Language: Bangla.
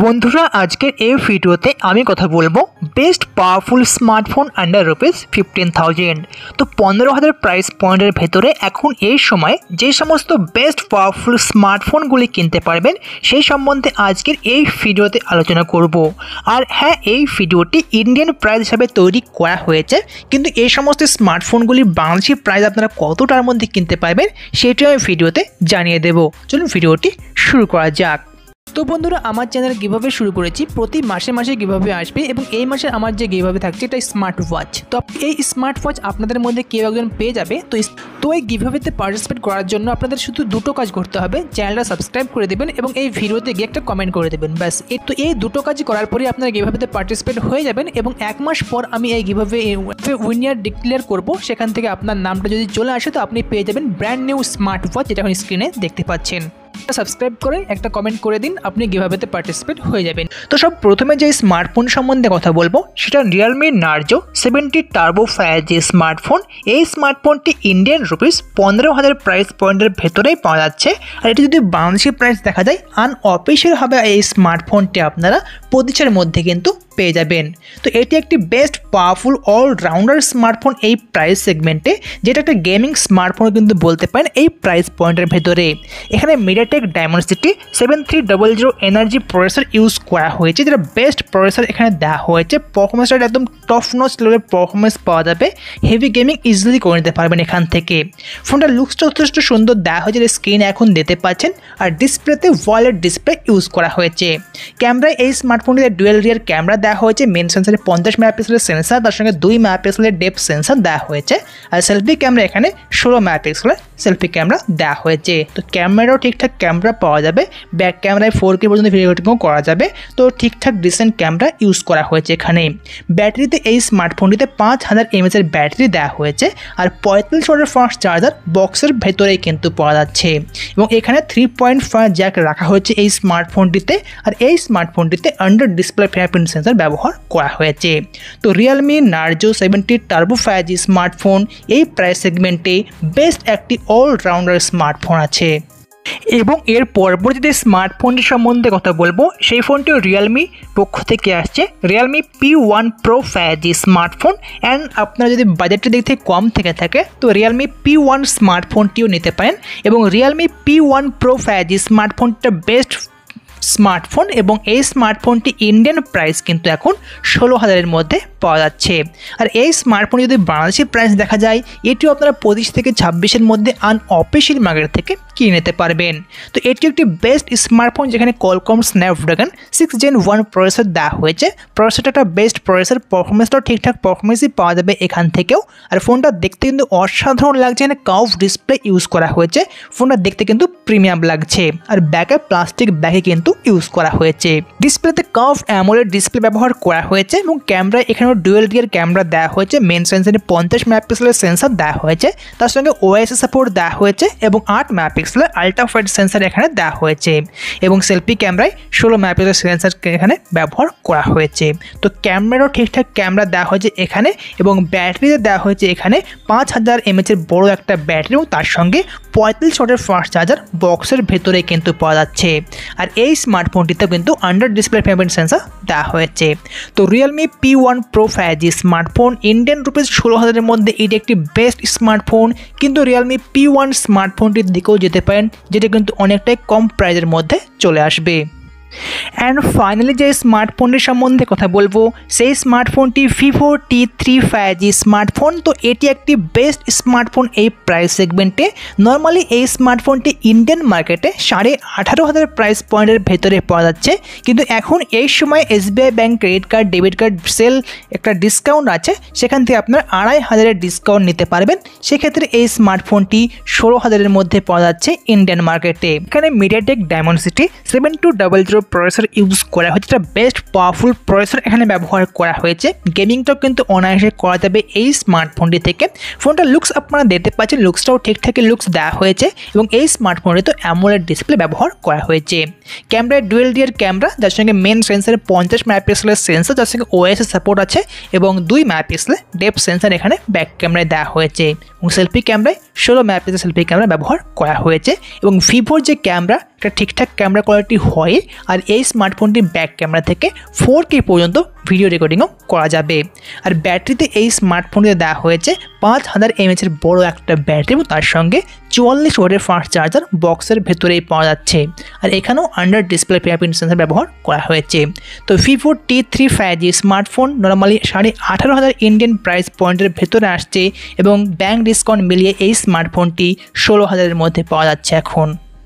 বন্ধুরা আজকের এই ভিডিওতে আমি কথা বলবো বেস্ট পাওয়ারফুল স্মার্টফোন আন্ডার ₹15,000। তো 15,000 প্রাইস পয়েন্টের ভেতরে এখন এই সময় যে সমস্ত বেস্ট পাওয়ারফুল স্মার্টফোনগুলি কিনতে পারবেন সেই সম্বন্ধে আজকের এই ভিডিওতে আলোচনা করব। আর হ্যাঁ, এই ভিডিওটি ইন্ডিয়ান প্রাইস হিসাবে তৈরি করা হয়েছে, কিন্তু এই সমস্ত স্মার্টফোনগুলির বাংলাদেশি প্রাইস আপনারা কতটার মধ্যে কিনতে পারবেন সেটি আমি ভিডিওতে জানিয়ে দেব। চলুন ভিডিওটি শুরু করা যাক। তো বন্ধুরা, আমার চ্যানেল গিভঅ্যাওয়ে শুরু করেছি, প্রতি মাসে মাসে গিভঅ্যাওয়ে আসবে এবং এই মাসে আমার যে গিভঅ্যাওয়ে থাকছে এটা স্মার্ট ওয়াচ। তো এই স্মার্ট ওয়াচ আপনাদের মধ্যে কেউ একজন পেয়ে যাবে। তো এই গিভঅ্যাওয়েতে পার্টিসিপেট করার জন্য আপনাদের শুধু দুটো কাজ করতে হবে, চ্যানেলটা সাবস্ক্রাইব করে দেবেন এবং এই ভিডিওতে গিয়ে একটা কমেন্ট করে দেবেন, ব্যাস। তো এই দুটো কাজ করার পরে আপনারা গিভঅ্যাওয়েতে পার্টিসিপেট হয়ে যাবেন এবং এক মাস পর আমি এই গিভঅ্যাওয়ে উইনার ডিক্লেয়ার করব। সেখান থেকে আপনার নামটা যদি চলে আসে তো আপনি পেয়ে যাবেন ব্র্যান্ড নিউ স্মার্ট ওয়াচ, যেটা এখন স্ক্রিনে দেখতে পাচ্ছেন। সাবস্ক্রাইব করে একটা কমেন্ট করে দিন, আপনি গিভঅ্যাওয়েতে পার্টিসিপেট হয়ে যাবেন। তো সব প্রথমে যে স্মার্টফোন সম্বন্ধে কথা বলবো সেটা Realme Narzo 70 turbo 5G smartphone. এই স্মার্টফোনটি ইন্ডিয়ান ₹15,000 প্রাইস পয়েন্টের ভেতরেই পাওয়া যাচ্ছে। আর এটি যদি বাংলাদেশি প্রাইস দেখা যায়, আনঅফিশিয়ালভাবে এই স্মার্টফোনটি আপনারা 25,000 মধ্যে কিন্তু পেয়ে যাবেন। তো এটি একটি বেস্ট পাওয়ারফুল অলরাউন্ডার স্মার্টফোন এই প্রাইস সেগমেন্টে, যেটা একটা গেমিং স্মার্টফোন কিন্তু বলতে পারেন এই প্রাইস পয়েন্টের ভেতরে। এখানে MediaTek Dimensity 7300 energy processor use করা হয়েছে, যেটা বেস্ট প্রসেসর এখানে দেওয়া হয়েছে। পারফরমেন্সটা একদম টপ নচ লেভেলের পারফরমেন্স পাওয়া যাবে, হেভি গেমিং ইজিলি করে নিতে পারবেন এখান থেকে। ফোনটার লুকসটা যথেষ্ট সুন্দর দেওয়া হয়েছে, স্ক্রিন এখন দেখতে পাচ্ছেন। আর ডিসপ্লেতে ওয়ালেট ডিসপ্লে ইউজ করা হয়েছে। ক্যামেরায় এই স্মার্টফোনটিতে ডুয়েল রিয়ার ক্যামেরা দেওয়া হয়েছে, মেন সেন্সারে 50 মেগাপিক্সেলের সেন্সার, তার সঙ্গে 2 মেগাপিক্সেলের ডেপথ সেন্সার দেওয়া হয়েছে। আর সেলফি ক্যামেরা এখানে 16 মেগাপিক্সেলের সেলফি ক্যামেরা দেওয়া হয়েছে। তো ক্যামেরাও ঠিকঠাক ক্যামেরা পাওয়া যাবে, ব্যাক ক্যামেরায় 4K পর্যন্ত ভিডিও রেকর্ডিংও করা যাবে। তো ঠিকঠাক ডিসেন্ট ক্যামেরা ইউজ করা হয়েছে এখানে। ব্যাটারিতে এই স্মার্টফোনটিতে 5000 mAh এর ব্যাটারি দেওয়া হয়েছে। আর 45 ওয়াটের ফাস্ট চার্জার বক্সের ভেতরেই কিন্তু পাওয়া যাচ্ছে। এবং এখানে 3.5 জ্যাক রাখা হয়েছে এই স্মার্টফোনটিতে। আর এই স্মার্টফোনটিতে আন্ডার ডিসপ্লে ফিঙ্গারপ্রিন্ট সেন্সর ব্যবহার করা হয়েছে। তো Realme Narzo 70 turbo 5G smartphone এই প্রাইস সেগমেন্টে বেস্ট একটি অলরাউন্ডার স্মার্টফোন আছে। এবং এর পরবর্তীতে স্মার্টফোনটি সম্বন্ধে কথা বলবো, সেই ফোনটিও রিয়েলমি পক্ষ থেকে আসছে, Realme P1 Pro 5G smartphone. And আপনারা যদি বাজেটের দিক থেকে কম থেকে থাকে তো রিয়েলমি P1 স্মার্টফোনটিও নিতে পারেন। এবং রিয়েলমি P1 Pro 5G স্মার্টফোনটা বেস্ট স্মার্টফোন এবং এই স্মার্টফোনটি ইন্ডিয়ান প্রাইস কিন্তু এখন 16,000-এর মধ্যে পাওয়া যাচ্ছে। আর এই স্মার্টফোন যদি বাংলাদেশি প্রাইস দেখা যায়, এটিও আপনারা 25 থেকে 26-এর মধ্যে আনঅফিশিয়াল মার্কেট থেকে কিনে নিতে পারবেন। তো এটি একটি বেস্ট স্মার্টফোন, যেখানে কোয়ালকম স্ন্যাপড্রাগন 6 Gen 1 প্রসেসর দেওয়া হয়েছে। প্রসেসরটা একটা বেস্ট প্রসেসর, পারফরমেন্সটাও ঠিকঠাক পারফরমেন্সই পাওয়া যাবে এখান থেকেও। আর ফোনটা দেখতে কিন্তু অসাধারণ লাগছে, এখানে কার্ভ ডিসপ্লে ইউজ করা হয়েছে। ফোনটা দেখতে কিন্তু প্রিমিয়াম লাগছে। আর ব্যাকে প্লাস্টিক ব্যাগে কিন্তু ইউজ করা হয়েছে। ডিসপ্লেতে কার্ভ অ্যামোলেড ডিসপ্লে ব্যবহার করা হয়েছে এবং ক্যামেরা এখানেও ডুয়েল রিয়ার ক্যামেরা দেওয়া হয়েছে, মেন সেন্সারে 50 মেগাপিক্সেলের সেন্সার দেওয়া হয়েছে, তার সঙ্গে ওএস সাপোর্ট দেওয়া হয়েছে এবং 8 মেগাপিক্সেলের আলট্রা ওয়াইড সেন্সার এখানে দেওয়া হয়েছে। এবং সেলফি ক্যামেরায় 16 মেগাপিক্সেলের সেন্সার এখানে ব্যবহার করা হয়েছে। তো ক্যামেরাও ঠিকঠাক ক্যামেরা দেওয়া হয়েছে এখানে। এবং ব্যাটারিতে দেওয়া হয়েছে এখানে 5000 mAh এর বড় একটা ব্যাটারি এবং তার সঙ্গে 45 ওয়াটের ফাস্ট চার্জার বক্সের ভেতরে কিন্তু পাওয়া যাচ্ছে। আর এই স্মার্টফোনটিতে কিন্তু আন্ডার ডিসপ্লে ফিঙ্গারপ্রিন্ট সেন্সর দেওয়া হয়েছে। তো Realme P1 Pro 5G smartphone Indian ₹16,000-এর মধ্যে এটি একটি বেস্ট স্মার্টফোন। কিন্তু রিয়েলমি P1 স্মার্টফোনটির দিকেও যেতে পারেন, যেটা কিন্তু অনেকটাই কম প্রাইসের মধ্যে চলে আসবে। অ্যান্ড ফাইনালি যে স্মার্টফোনটির সম্বন্ধে কথা বলবো, সেই স্মার্টফোনটি Vivo T3 5G স্মার্টফোন। তো এটি একটি বেস্ট স্মার্টফোন এই প্রাইস সেগমেন্টে। নর্মালি এই স্মার্টফোনটি ইন্ডিয়ান মার্কেটে 18,500 প্রাইস পয়েন্টের ভেতরে পাওয়া যাচ্ছে, কিন্তু এখন এই সময় SBI bank credit card debit card sale একটা ডিসকাউন্ট আছে, সেখান থেকে আপনার 2,500-এর ডিসকাউন্ট নিতে পারবেন। সেক্ষেত্রে এই স্মার্টফোনটি 16,000-এর মধ্যে পাওয়া যাচ্ছে ইন্ডিয়ান মার্কেটে। এখানে মিডিয়াটেক ডায়মেনসিটি 7200 প্রসেসর ইউজ করা হয়েছে, এটা বেস্ট পাওয়ারফুল প্রসেসর এখানে ব্যবহার করা হয়েছে। গেমিংটাও কিন্তু অনায়াসে করা যাবে এই স্মার্টফোনটি থেকে। ফোনটার লুকস আপনারা দেখতে পাচ্ছেন, লুকসটাও ঠিকঠাকই লুকস দেওয়া হয়েছে এবং এই স্মার্টফোনে তো অ্যামোলেড ডিসপ্লে ব্যবহার করা হয়েছে। ক্যামেরায় ডুয়েল রিয়ার ক্যামেরা, যার সঙ্গে মেন সেন্সারে 50 মেগাপিক্সেলের সেন্সার, যার সঙ্গে ওএস সাপোর্ট আছে এবং 2 মেগাপিক্সেলের ডেপথ সেন্সার এখানে ব্যাক ক্যামেরায় দেওয়া হয়েছে। সেলফি ক্যামেরায় 16 মেগাপিক্সেল সেলফি ক্যামেরা ব্যবহার করা হয়েছে এবং ভিভোর যে ক্যামেরা এটা ঠিকঠাক ক্যামেরা কোয়ালিটি হয় আর এই স্মার্টফোনটি ব্যাক ক্যামেরা থেকে 4K পর্যন্ত ভিডিও রেকর্ডিংও করা যাবে। আর ব্যাটারিতে এই স্মার্টফোনটিতে দেওয়া হয়েছে 5000 mAh এর বড় একটা ব্যাটারি এবং তার সঙ্গে 44 ওয়াটের ফাস্ট চার্জার বক্সের ভেতরেই পাওয়া যাচ্ছে। আর এখানেও আন্ডার ডিসপ্লে ফিঙ্গারপ্রিন্ট সেন্সর ব্যবহার করা হয়েছে। তো Vivo T3 5G smartphone normally 18,500 Indian price পয়েন্টের ভেতরে আসছে এবং ব্যাংক ডিসকাউন্ট মিলিয়ে এই স্মার্টফোনটি 16,000-এর মধ্যে পাওয়া যাচ্ছে এখন।